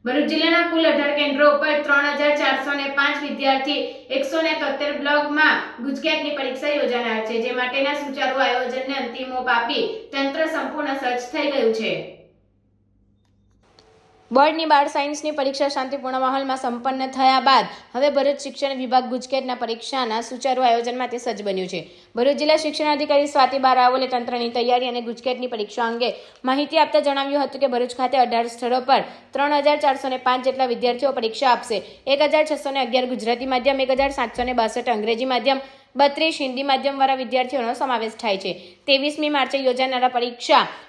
ભરૂચ જિલ્લાના કુલ 18 કેન્દ્રો ઉપર 3405 વિદ્યાર્થી 173 બ્લોકમાં ગુજકેટની પરીક્ષા યોજાનાર છે, જે માટેના સુચારુ આયોજનને અંતિમ ઓપ આપી તંત્ર સંપૂર્ણ સજ્જ થઈ ગયું છે। બોર્ડની બાળ સાયન્સની પરીક્ષા શાંતિપૂર્ણ માહોલમાં સંપન્ન થયા બાદ હવે ભરૂચ શિક્ષણ વિભાગ ગુજકેટના પરીક્ષાના સુચારુ આયોજન માટે સજ્જ બન્યું છે। ભરૂચ જિલ્લા શિક્ષણાધિકારી સ્વાતિ બા રાવલે તંત્રની તૈયારી અને ગુજકેટની પરીક્ષા અંગે માહિતી આપતા જણાવ્યું હતું કે ભરૂચ ખાતે 18 સ્થળો પર 3405 જેટલા વિદ્યાર્થીઓ પરીક્ષા આપશે। 1611 ગુજરાતી માધ્યમ, 1762 અંગ્રેજી માધ્યમ, 32 હિન્દી માધ્યમવાળા વિદ્યાર્થીઓનો સમાવેશ થાય છે। 23મી માર્ચે યોજાનારા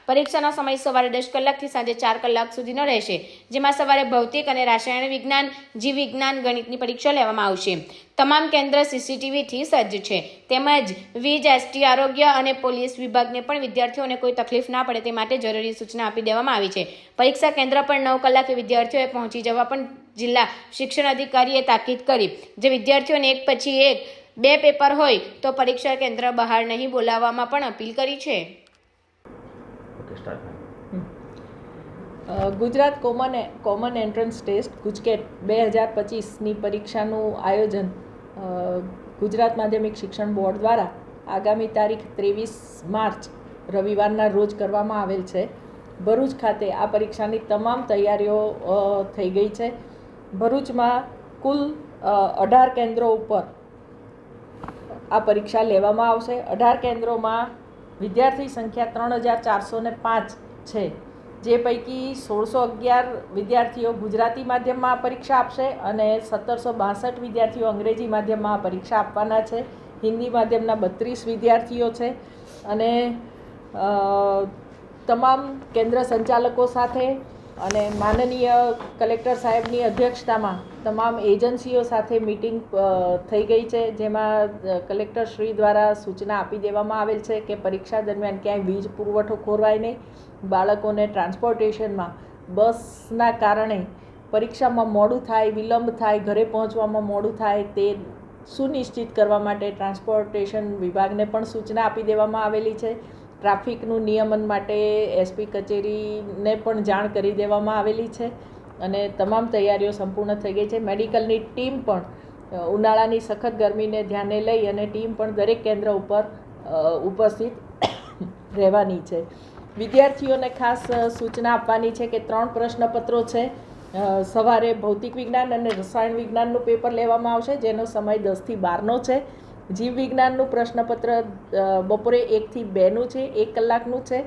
પરીક્ષાનો સમય સવારે 10 કલાકથી સાંજે 4 કલાક સુધીનો રહેશે, જેમાં સવારે ભૌતિક અને રાસાયણ વિજ્ઞાન, જીવ વિજ્ઞાન, ગણિતની પરીક્ષા લેવામાં આવશે। તમામ કેન્દ્ર સીસીટીવીથી સજ્જ છે, તેમજ વીજ, એસટી, આરોગ્ય અને પોલીસ વિભાગને પણ વિદ્યાર્થીઓને કોઈ તકલીફ ના પડે તે માટે જરૂરી સૂચના આપી દેવામાં આવી છે। પરીક્ષા કેન્દ્ર પર 9 કલાકે વિદ્યાર્થીઓએ પહોંચી જવા પણ જિલ્લા શિક્ષણ અધિકારીએ તાકીદ કરી। જે વિદ્યાર્થીઓને એક પછી એક 2 પેપર હોય તો પરીક્ષા કેન્દ્ર બહાર નહીં બોલાવવામાં પણ અપીલ કરી છે। Gujarat common entrance test GUJCET 2025ની પરીક્ષાનું આયોજન ગુજરાત માધ્યમિક શિક્ષણ બોર્ડ દ્વારા આગામી તારીખ 23 માર્ચ રવિવારના રોજ કરવામાં આવેલ છે। ભરૂચ ખાતે આ પરીક્ષાની તમામ તૈયારીઓ થઈ ગઈ છે। ભરૂચમાં કુલ 18 કેન્દ્રો ઉપર આ પરીક્ષા લેવામાં આવશે। 18 કેન્દ્રોમાં વિદ્યાર્થી સંખ્યા 3405 છે, જે પૈકી 1611 વિદ્યાર્થીઓ ગુજરાતી માધ્યમમાં પરીક્ષા આપશે અને 1762 વિદ્યાર્થીઓ અંગ્રેજી માધ્યમમાં પરીક્ષા આપવાના છે। હિન્દી માધ્યમના 32 વિદ્યાર્થીઓ છે અને તમામ કેન્દ્ર સંચાલકો સાથે અને માનનીય કલેક્ટર સાહેબની અધ્યક્ષતામાં તમામ એજન્સીઓ સાથે મિટિંગ થઈ ગઈ છે, જેમાં કલેક્ટર શ્રી દ્વારા સૂચના આપી દેવામાં આવેલ છે કે પરીક્ષા દરમિયાન ક્યાંય વીજ પુરવઠો ખોરવાય નહીં, બાળકોને ટ્રાન્સપોર્ટેશનમાં બસના કારણે પરીક્ષામાં મોડું થાય, વિલંબ થાય, ઘરે પહોંચવામાં મોડું થાય તે સુનિશ્ચિત કરવા માટે ટ્રાન્સપોર્ટેશન વિભાગને પણ સૂચના આપી દેવામાં આવેલી છે। ટ્રાફિકનું નિયમન માટે એસપી કચેરીને પણ જાણ કરી દેવામાં આવેલી છે અને તમામ તૈયારીઓ સંપૂર્ણ થઈ ગઈ છે। મેડિકલની ટીમ પણ ઉનાળાની સખત ગરમીને ધ્યાને લઈ અને ટીમ પણ દરેક કેન્દ્ર ઉપર ઉપસ્થિત રહેવાની છે। વિદ્યાર્થીઓને ખાસ સૂચના આપવાની છે કે 3 પ્રશ્નપત્રો છે। સવારે ભૌતિક વિજ્ઞાન અને રસાયણ વિજ્ઞાનનું પેપર લેવામાં આવશે, જેનો સમય 10 થી 12નો છે। જીવ વિજ્ઞાનનું પ્રશ્નપત્ર બપોરે 1 થી 2નું છે, 1 કલાકનું છે।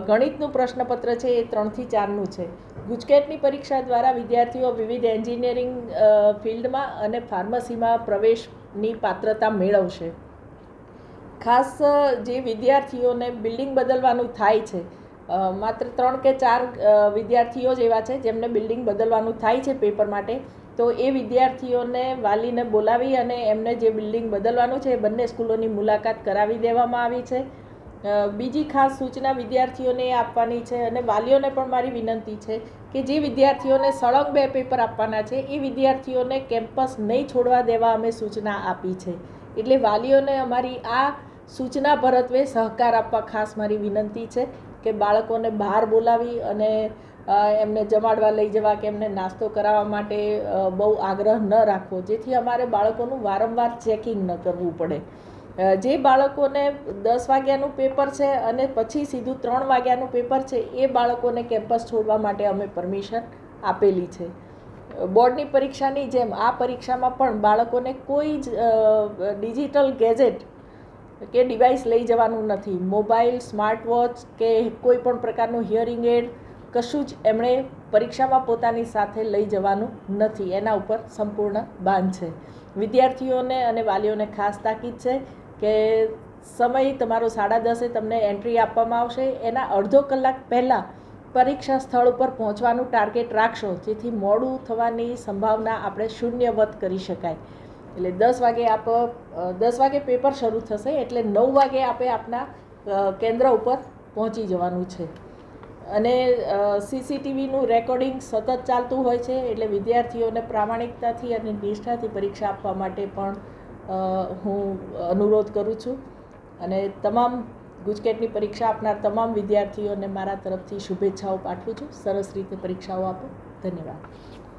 ગણિતનું પ્રશ્નપત્ર છે એ 3 થી 4નું છે। ગુજકેટની પરીક્ષા દ્વારા વિદ્યાર્થીઓ વિવિધ એન્જિનિયરિંગ ફિલ્ડમાં અને ફાર્મસીમાં પ્રવેશની પાત્રતા મેળવશે। ખાસ જે વિદ્યાર્થીઓને બિલ્ડિંગ બદલવાનું થાય છે, માત્ર 3 કે 4 વિદ્યાર્થીઓ જ એવા છે જેમને બિલ્ડિંગ બદલવાનું થાય છે પેપર માટે, તો એ વિદ્યાર્થીઓને વાલીને બોલાવી અને એમને જે બિલ્ડિંગ બદલવાનું છે એ બંને સ્કૂલોની મુલાકાત કરાવી દેવામાં આવી છે। બીજી ખાસ સૂચના વિદ્યાર્થીઓને આપવાની છે અને વાલીઓને પણ મારી વિનંતી છે કે જે વિદ્યાર્થીઓને સળંગ 2 પેપર આપવાના છે એ વિદ્યાર્થીઓને કેમ્પસ નહીં છોડવા દેવા અમે સૂચના આપી છે। એટલે વાલીઓને અમારી આ સૂચના પરત્વે સહકાર આપવા ખાસ મારી વિનંતી છે કે બાળકોને બહાર બોલાવી અને એમને જમાડવા લઈ જવા કે એમને નાસ્તો કરાવવા માટે બહુ આગ્રહ ન રાખવો, જેથી અમારે બાળકોનું વારંવાર ચેકિંગ ન કરવું પડે। જે બાળકોને 10 વાગ્યાનું પેપર છે અને પછી સીધું 3 વાગ્યાનું પેપર છે, એ બાળકોને કેમ્પસ છોડવા માટે અમે પરમિશન આપેલી છે। બોર્ડની પરીક્ષાની જેમ આ પરીક્ષામાં પણ બાળકોને કોઈ જ ડિજિટલ ગેજેટ કે ડિવાઇસ લઈ જવાનું નથી। મોબાઈલ, સ્માર્ટ વોચ કે કોઈ પણ પ્રકારનું હિયરિંગ એડ કશું જ એમણે પરીક્ષામાં પોતાની સાથે લઈ જવાનું નથી, એના ઉપર સંપૂર્ણ બાન છે। વિદ્યાર્થીઓને અને વાલીઓને ખાસ તાકીદ છે કે સમય તમારો 10:30 તમને એન્ટ્રી આપવામાં આવશે, એના અડધો કલાક પહેલાં પરીક્ષા સ્થળ ઉપર પહોંચવાનું ટાર્ગેટ રાખશો, જેથી મોડું થવાની સંભાવના આપણે શૂન્યવત કરી શકાય। એટલે 10 વાગે પેપર શરૂ થશે, એટલે 9 વાગે આપણે આપના કેન્દ્ર ઉપર પહોંચી જવાનું છે અને સીસીટીવીનું રેકોર્ડિંગ સતત ચાલતું હોય છે, એટલે વિદ્યાર્થીઓને પ્રામાણિકતાથી અને નિષ્ઠાથી પરીક્ષા આપવા માટે પણ હું અનુરોધ કરું છું અને તમામ ગુજકેટની પરીક્ષા આપનાર તમામ વિદ્યાર્થીઓને મારા તરફથી શુભેચ્છાઓ પાઠવું છું। સરસ રીતે પરીક્ષાઓ આપો। ધન્યવાદ.